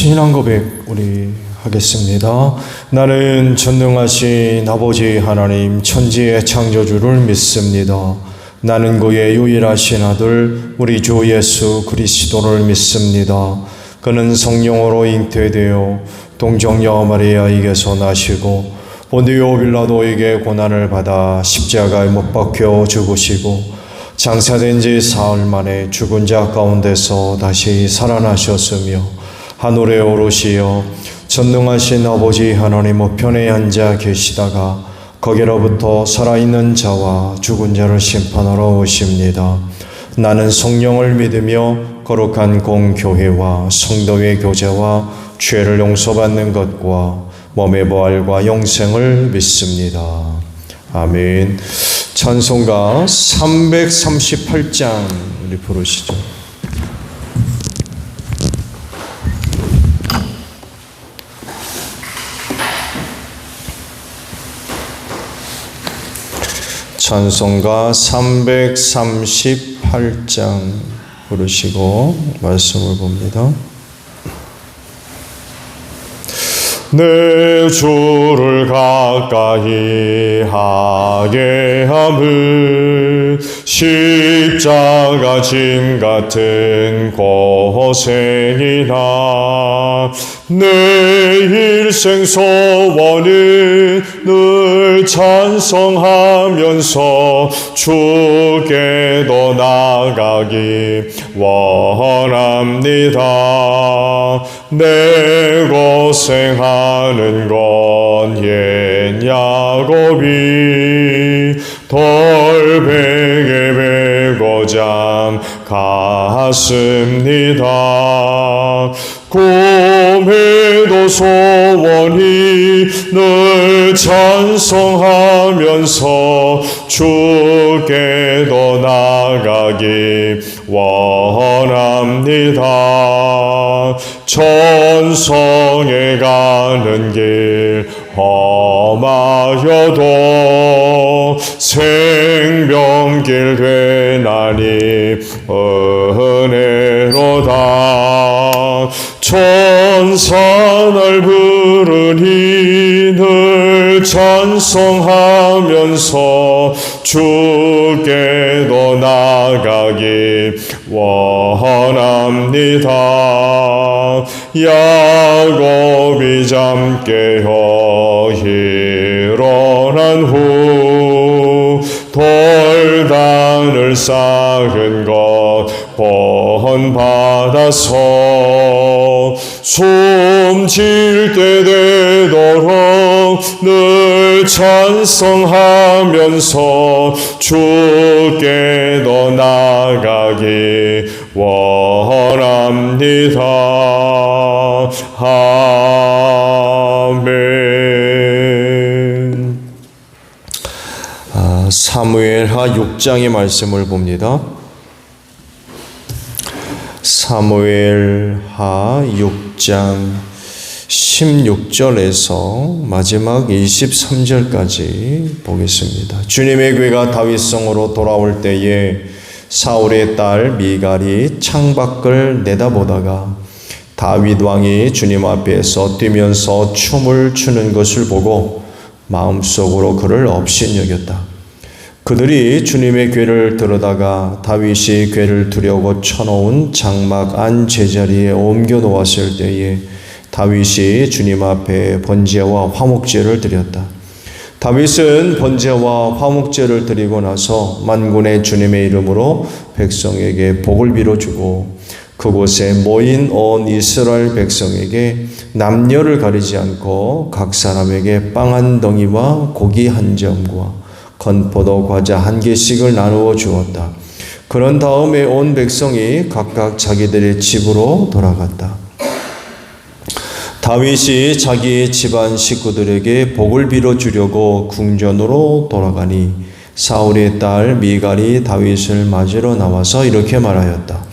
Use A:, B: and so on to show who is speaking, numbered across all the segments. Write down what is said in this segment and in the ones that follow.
A: 신앙 고백 우리 하겠습니다. 나는 전능하신 아버지 하나님 천지의 창조주를 믿습니다. 나는 그의 유일하신 아들 우리 주 예수 그리스도를 믿습니다. 그는 성령으로 잉태되어 동정녀 마리아에게서 나시고 본디오 빌라도에게 고난을 받아 십자가에 못 박혀 죽으시고 장사된 지 사흘 만에 죽은 자 가운데서 다시 살아나셨으며 하늘에 오르시어 전능하신 아버지 하나님 우편에 앉아 계시다가 거기로부터 살아있는 자와 죽은 자를 심판하러 오십니다. 나는 성령을 믿으며 거룩한 공교회와 성도의 교제와 죄를 용서받는 것과 몸의 부활과 영생을 믿습니다. 아멘. 찬송가 338장 우리 부르시죠. 찬송가 338장 부르시고 말씀을 봅니다. 내 주를 가까이 하게 함은 십자가 짐 같은 고생이나 내 일생 소원은 늘 찬송하면서 주께도 나가기 원합니다. 내 고생하는 건 옛 야곱이 돌베개 베고 잠 갔습니다. 꿈에도 소원이 늘 찬송하면서 주께도 나가기 원합니다. 천성에 가는 길 험하여도 생명길 되나니 은혜로다. 천사 날 부르니 늘 찬송하면서 주께도 나가기 원합니다. 야곱이 잠 깨어 일어난 후 돌단을 쌓은 것 본받아서 숨질 때 되도록 늘 찬송하면서 주께도 나가기 원합니다. 아멘. 사무엘하 6장의 말씀을 봅니다. 사무엘하 6장 16절에서 마지막 23절까지 보겠습니다. 주님의 괴가 다윗성으로 돌아올 때에 사울의 딸 미갈이 창밖을 내다보다가 다윗 왕이 주님 앞에서 뛰면서 춤을 추는 것을 보고 마음속으로 그를 업신여겼다. 그들이 주님의 궤를 들어다가 다윗이 궤를 두려고 쳐놓은 장막 안 제자리에 옮겨 놓았을 때에 다윗이 주님 앞에 번제와 화목제를 드렸다. 다윗은 번제와 화목제를 드리고 나서 만군의 주님의 이름으로 백성에게 복을 빌어주고 그곳에 모인 온 이스라엘 백성에게 남녀를 가리지 않고 각 사람에게 빵 한 덩이와 고기 한 점과 건포도 과자 한 개씩을 나누어 주었다. 그런 다음에 온 백성이 각각 자기들의 집으로 돌아갔다. 다윗이 자기의 집안 식구들에게 복을 빌어주려고 궁전으로 돌아가니 사울의 딸 미갈이 다윗을 맞으러 나와서 이렇게 말하였다.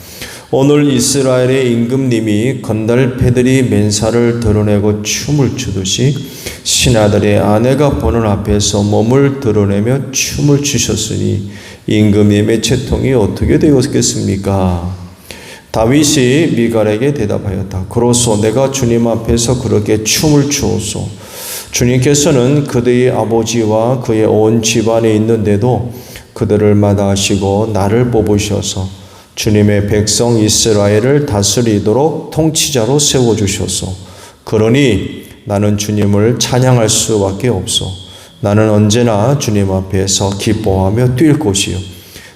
A: 오늘 이스라엘의 임금님이 건달패들이 맨살을 드러내고 춤을 추듯이 신하들의 아내가 보는 앞에서 몸을 드러내며 춤을 추셨으니 임금님의 채통이 어떻게 되었겠습니까? 다윗이 미갈에게 대답하였다. 그로소 내가 주님 앞에서 그렇게 춤을 추었소. 주님께서는 그들의 아버지와 그의 온 집안에 있는데도 그들을 마다하시고 나를 뽑으셔서 주님의 백성 이스라엘을 다스리도록 통치자로 세워주셨소. 그러니 나는 주님을 찬양할 수밖에 없소. 나는 언제나 주님 앞에서 기뻐하며 뛸 것이요.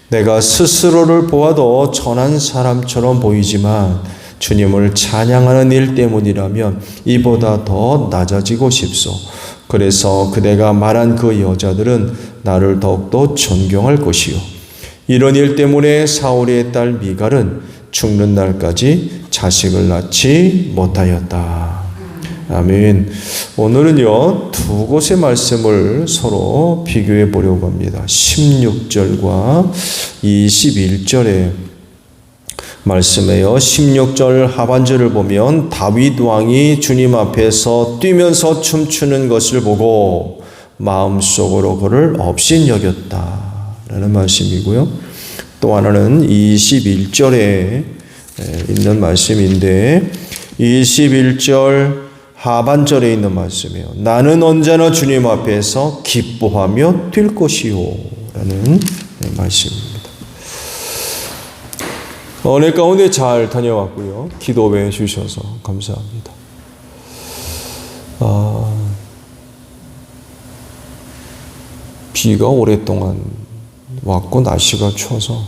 A: 내가 스스로를 보아도 천한 사람처럼 보이지만 주님을 찬양하는 일 때문이라면 이보다 더 낮아지고 싶소. 그래서 그대가 말한 그 여자들은 나를 더욱더 존경할 것이요. 이런 일 때문에 사울의 딸 미갈은 죽는 날까지 자식을 낳지 못하였다. 아멘. 오늘은요, 두 곳의 말씀을 서로 비교해 보려고 합니다. 16절과 21절의 말씀이에요. 16절 하반절을 보면 다윗 왕이 주님 앞에서 뛰면서 춤추는 것을 보고 마음속으로 그를 업신 여겼다 라는 말씀이고요. 또 하나는 21절에 있는 말씀인데 21절 하반절에 있는 말씀이에요. 나는 언제나 주님 앞에서 기뻐하며 뛸 것이요 라는 말씀입니다. 은혜 가운데 잘 다녀왔고요. 기도해 주셔서 감사합니다. 비가 오랫동안 왔고 날씨가 추워서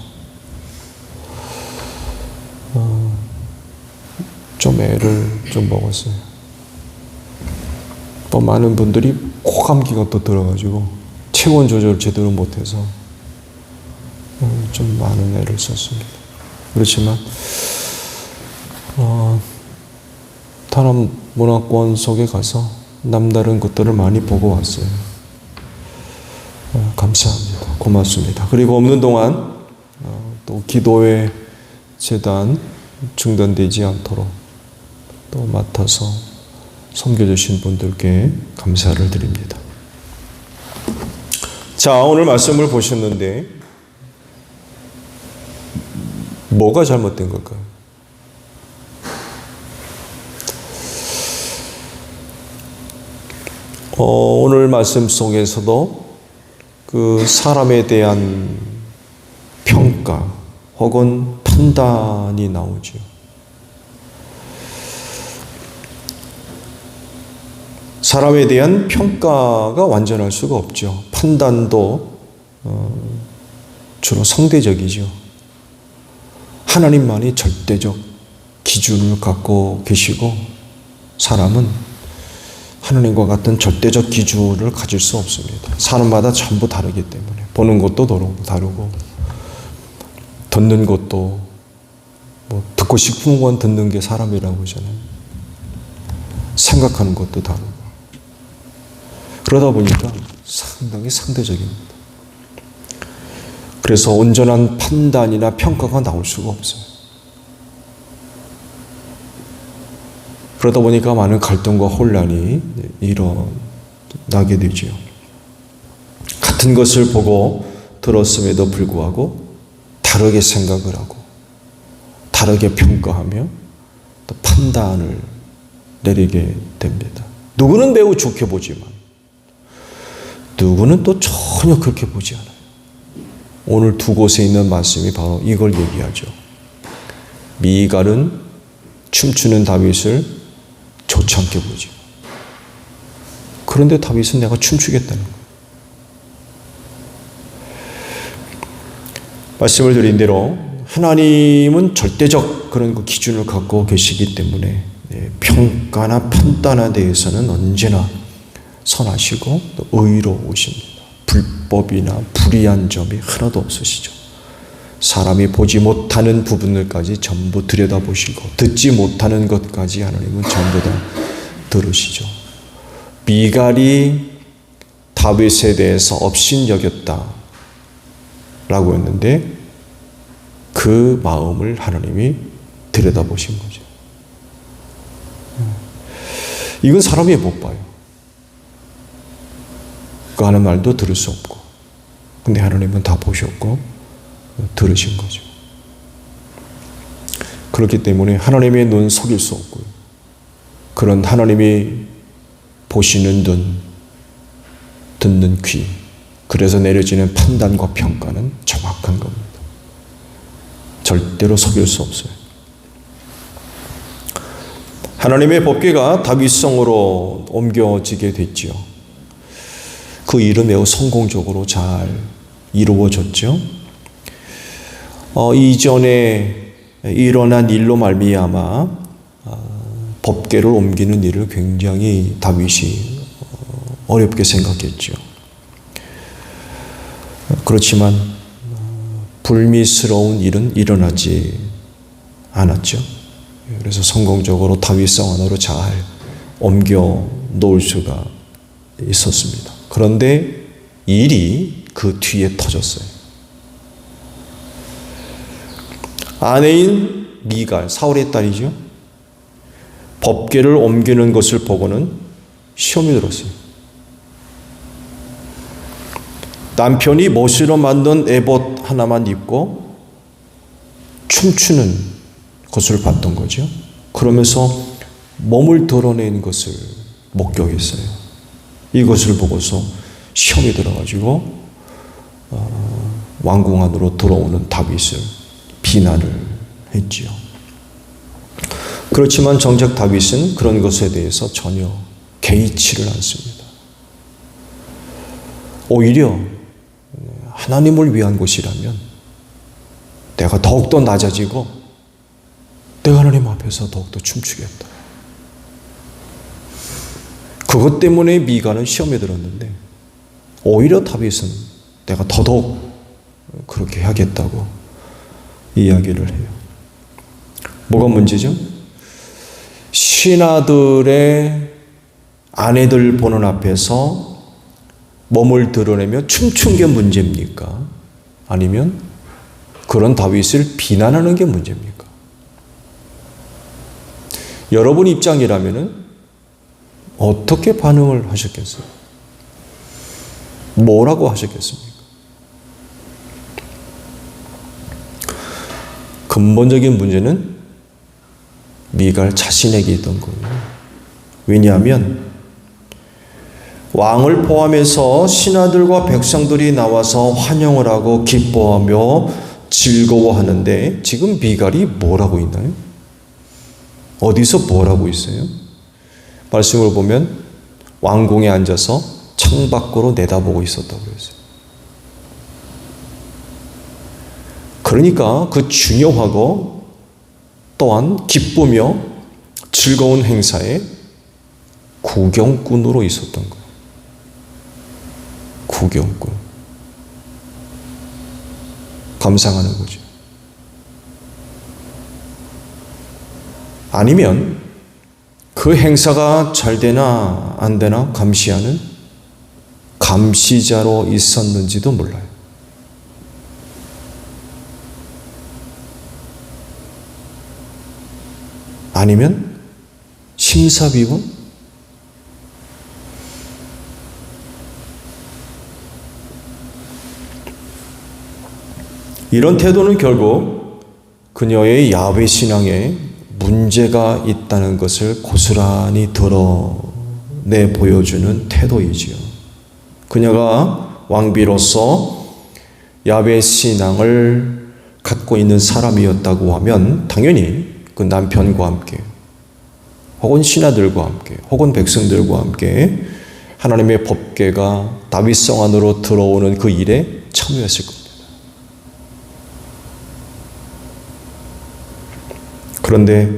A: 좀 애를 좀 먹었어요. 또 많은 분들이 코감기가 또 들어가지고 체온 조절 제대로 못해서 좀 많은 애를 썼습니다. 그렇지만 다른 문화권 속에 가서 남다른 것들을 많이 보고 왔어요. 감사합니다. 고맙습니다. 그리고 없는 동안 또 기도의 재단 중단되지 않도록 또 맡아서 섬겨주신 분들께 감사를 드립니다. 자, 오늘 말씀을 보셨는데 뭐가 잘못된 걸까요? 오늘 말씀 속에서도 그 사람에 대한 평가 혹은 판단이 나오죠. 사람에 대한 평가가 완전할 수가 없죠. 판단도 주로 상대적이죠. 하나님만이 절대적 기준을 갖고 계시고 사람은 하나님과 같은 절대적 기준을 가질 수 없습니다. 사람마다 전부 다르기 때문에 보는 것도 다르고 듣는 것도 뭐 듣고 싶은 건 듣는 게 사람이라고 하잖아요. 생각하는 것도 다르고 그러다 보니까 상당히 상대적입니다. 그래서 온전한 판단이나 평가가 나올 수가 없어요. 그러다 보니까 많은 갈등과 혼란이 일어나게 되죠. 같은 것을 보고 들었음에도 불구하고 다르게 생각을 하고 다르게 평가하며 또 판단을 내리게 됩니다. 누구는 매우 좋게 보지만 누구는 또 전혀 그렇게 보지 않아요. 오늘 두 곳에 있는 말씀이 바로 이걸 얘기하죠. 미갈은 춤추는 다윗을 좋지 않게 보죠. 그런데 다윗은 내가 춤추겠다는 거예요. 말씀을 드린 대로 하나님은 절대적 그런 그 기준을 갖고 계시기 때문에 평가나 판단에 대해서는 언제나 선하시고 또 의로우십니다. 불법이나 불의한 점이 하나도 없으시죠. 사람이 보지 못하는 부분들까지 전부 들여다보시고 듣지 못하는 것까지 하나님은 전부 다 들으시죠. 미갈이 다윗에 대해서 업신여겼다 라고 했는데 그 마음을 하나님이 들여다보신 거죠. 이건 사람이 못 봐요. 그 하는 말도 들을 수 없고 근데 하나님은 다 보셨고 들으신 거죠. 그렇기 때문에 하나님의 눈 속일 수 없고요. 그런 하나님이 보시는 눈, 듣는 귀, 그래서 내려지는 판단과 평가는 정확한 겁니다. 절대로 속일 수 없어요. 하나님의 법궤가 다윗성으로 옮겨지게 됐죠. 그 일은 매우 성공적으로 잘 이루어졌죠. 이전에 일어난 일로 말미암아 법궤를 옮기는 일을 굉장히 다윗이 어렵게 생각했죠. 그렇지만 불미스러운 일은 일어나지 않았죠. 그래서 성공적으로 다윗성 안으로 잘 옮겨 놓을 수가 있었습니다. 그런데 일이 그 뒤에 터졌어요. 아내인 미갈, 사울의 딸이죠. 법궤를 옮기는 것을 보고는 시험이 들었어요. 남편이 멋으로 만든 에봇 하나만 입고 춤추는 것을 봤던 거죠. 그러면서 몸을 드러낸 것을 목격했어요. 이것을 보고서 시험이 들어가지고 왕궁 안으로 들어오는 다윗을 비난을 했지요. 그렇지만 정작 다윗은 그런 것에 대해서 전혀 개의치를 않습니다. 오히려 하나님을 위한 것이라면 내가 더욱더 낮아지고 내가 하나님 앞에서 더욱더 춤추겠다. 그것 때문에 미갈은 시험에 들었는데 오히려 다윗은 내가 더더욱 그렇게 하겠다고 이야기를 해요. 뭐가 문제죠? 신하들의 아내들 보는 앞에서 몸을 드러내며 춤춘 게 문제입니까? 아니면 그런 다윗을 비난하는 게 문제입니까? 여러분 입장이라면 어떻게 반응을 하셨겠어요? 뭐라고 하셨겠습니까? 근본적인 문제는 미갈 자신에게 있던 거예요. 왜냐하면 왕을 포함해서 신하들과 백성들이 나와서 환영을 하고 기뻐하며 즐거워하는데 지금 미갈이 뭘 하고 있나요? 어디서 뭘 하고 있어요? 말씀을 보면 왕궁에 앉아서 창밖으로 내다보고 있었다고 그랬어요. 그러니까 그 중요하고 또한 기쁘며 즐거운 행사에 구경꾼으로 있었던 거예요. 구경꾼. 감상하는 거죠. 아니면 그 행사가 잘 되나 안 되나 감시하는 감시자로 있었는지도 몰라요. 아니면 심사위원? 이런 태도는 결국 그녀의 야훼 신앙에 문제가 있다는 것을 고스란히 드러내 보여주는 태도이지요. 그녀가 왕비로서 야훼 신앙을 갖고 있는 사람이었다고 하면 당연히 그 남편과 함께 혹은 신하들과 함께 혹은 백성들과 함께 하나님의 법궤가 다윗성 안으로 들어오는 그 일에 참여했을 겁니다. 그런데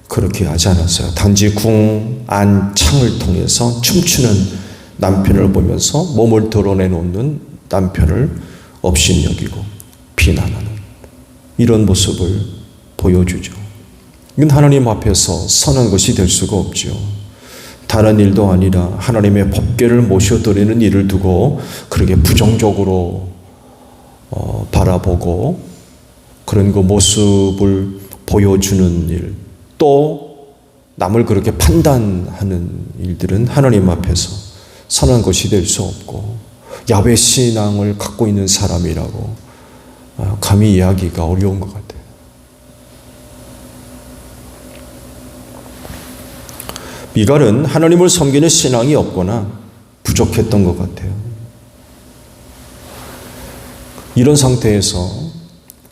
A: 그렇게 하지 않았어요. 단지 궁 안 창을 통해서 춤추는 남편을 보면서 몸을 드러내놓는 남편을 업신여기고 비난하는 이런 모습을 보여주죠. 이건 하나님 앞에서 선한 것이 될 수가 없죠. 다른 일도 아니라 하나님의 법궤를 모셔드리는 일을 두고 그렇게 부정적으로 바라보고 그런 그 모습을 보여주는 일, 또 남을 그렇게 판단하는 일들은 하나님 앞에서 선한 것이 될 수 없고 야훼 신앙을 갖고 있는 사람이라고 감히 이야기가 어려운 것 같아요. 미갈은 하나님을 섬기는 신앙이 없거나 부족했던 것 같아요. 이런 상태에서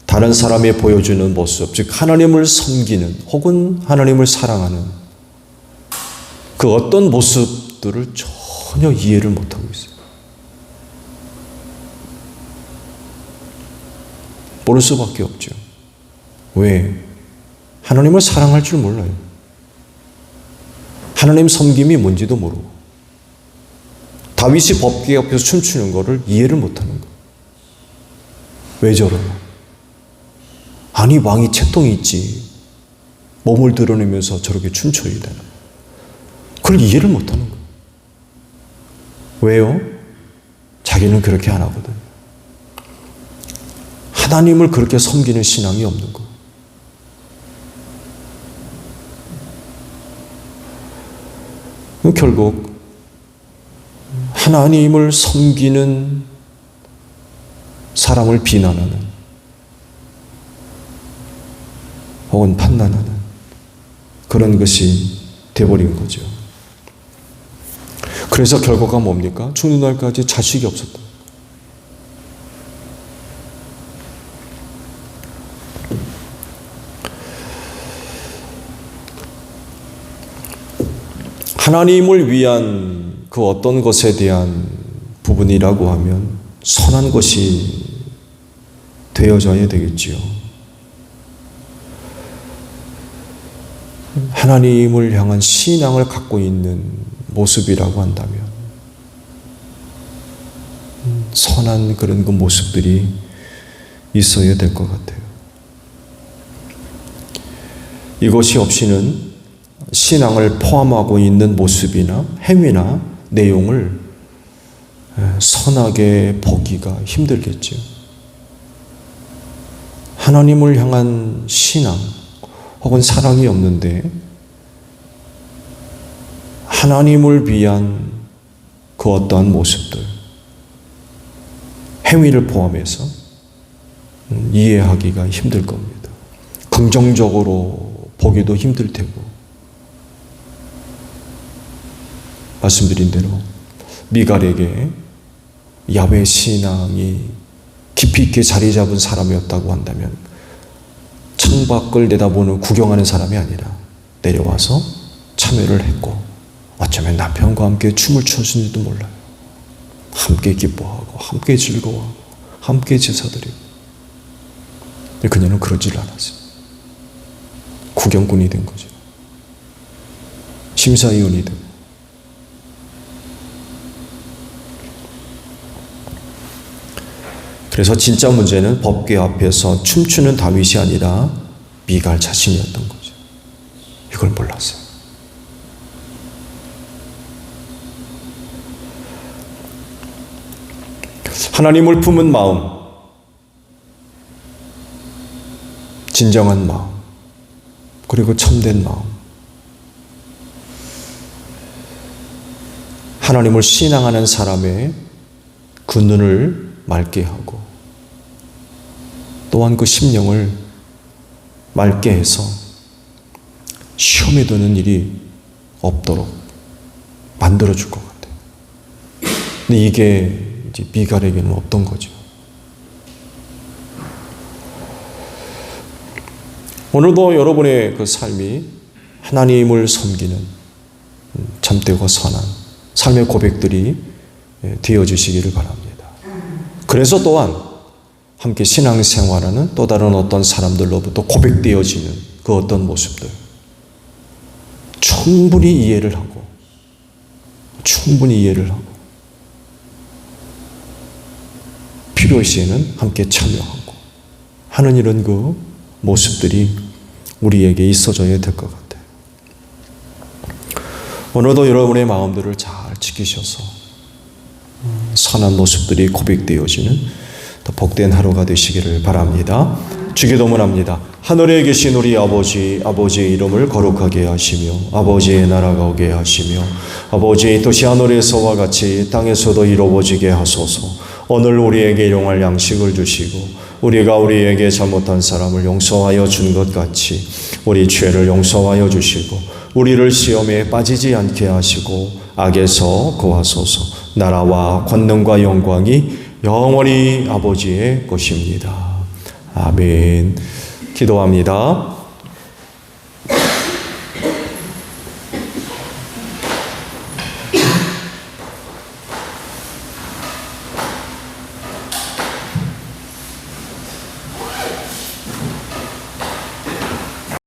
A: 다른 사람이 보여주는 모습, 즉 하나님을 섬기는 혹은 하나님을 사랑하는 그 어떤 모습들을 전혀 이해를 못하고 있어요. 모를 수밖에 없죠. 왜? 하나님을 사랑할 줄 몰라요. 하나님 섬김이 뭔지도 모르고 다윗이 법궤 앞에서 춤추는 것을 이해를 못하는 거예요. 왜 저러나? 아니 왕이 채통이 있지. 몸을 드러내면서 저렇게 춤춰야 되나? 그걸 이해를 못하는 거예요. 왜요? 자기는 그렇게 안 하거든. 하나님을 그렇게 섬기는 신앙이 없는 거예요. 결국 하나님을 섬기는 사람을 비난하는 혹은 판단하는 그런 것이 되어버린 거죠. 그래서 결과가 뭡니까? 죽는 날까지 자식이 없었다. 하나님을 위한 그 어떤 것에 대한 부분이라고 하면 선한 것이 되어져야 되겠지요. 하나님을 향한 신앙을 갖고 있는 모습이라고 한다면 선한 그런 그 모습들이 있어야 될 것 같아요. 이것이 없이는 신앙을 포함하고 있는 모습이나 행위나 내용을 선하게 보기가 힘들겠죠. 하나님을 향한 신앙 혹은 사랑이 없는데 하나님을 위한 그 어떠한 모습들, 행위를 포함해서 이해하기가 힘들 겁니다. 긍정적으로 보기도 힘들 테고, 말씀드린 대로 미갈에게 야훼 신앙이 깊이 있게 자리 잡은 사람이었다고 한다면 창밖을 내다보는 구경하는 사람이 아니라 내려와서 참여를 했고 어쩌면 남편과 함께 춤을 췄는지도 몰라요. 함께 기뻐하고 함께 즐거워하고 함께 제사드리고. 그녀는 그러질 않았어요. 구경꾼이 된 거죠. 심사위원이 되고. 그래서 진짜 문제는 법궤 앞에서 춤추는 다윗이 아니라 미갈 자신이었던 거죠. 이걸 몰랐어요. 하나님을 품은 마음, 진정한 마음, 그리고 참된 마음, 하나님을 신앙하는 사람의 그 눈을 맑게 하고 또한 그 심령을 맑게 해서 시험에 드는 일이 없도록 만들어줄 것 같아요. 근데 이게 이제 미갈에게는 없던 거죠. 오늘도 여러분의 그 삶이 하나님을 섬기는 참되고 선한 삶의 고백들이 되어주시기를 바랍니다. 그래서 또한 함께 신앙생활하는 또 다른 어떤 사람들로부터 고백되어지는 그 어떤 모습들 충분히 이해를 하고 필요시에는 함께 참여하고 하는 이런 그 모습들이 우리에게 있어져야 될 것 같아요. 오늘도 여러분의 마음들을 잘 지키셔서 선한 모습들이 고백되어지는 더 복된 하루가 되시기를 바랍니다. 주기도문합니다. 하늘에 계신 우리 아버지, 아버지의 이름을 거룩하게 하시며 아버지의 나라가 오게 하시며 아버지의 뜻이 하늘에서와 같이 땅에서도 이루어지게 하소서. 오늘 우리에게 일용할 양식을 주시고 우리가 우리에게 잘못한 사람을 용서하여 준 것 같이 우리 죄를 용서하여 주시고 우리를 시험에 빠지지 않게 하시고 악에서 구하소서. 나라와 권능과 영광이 영원히 아버지의 것입니다. 아멘. 기도합니다.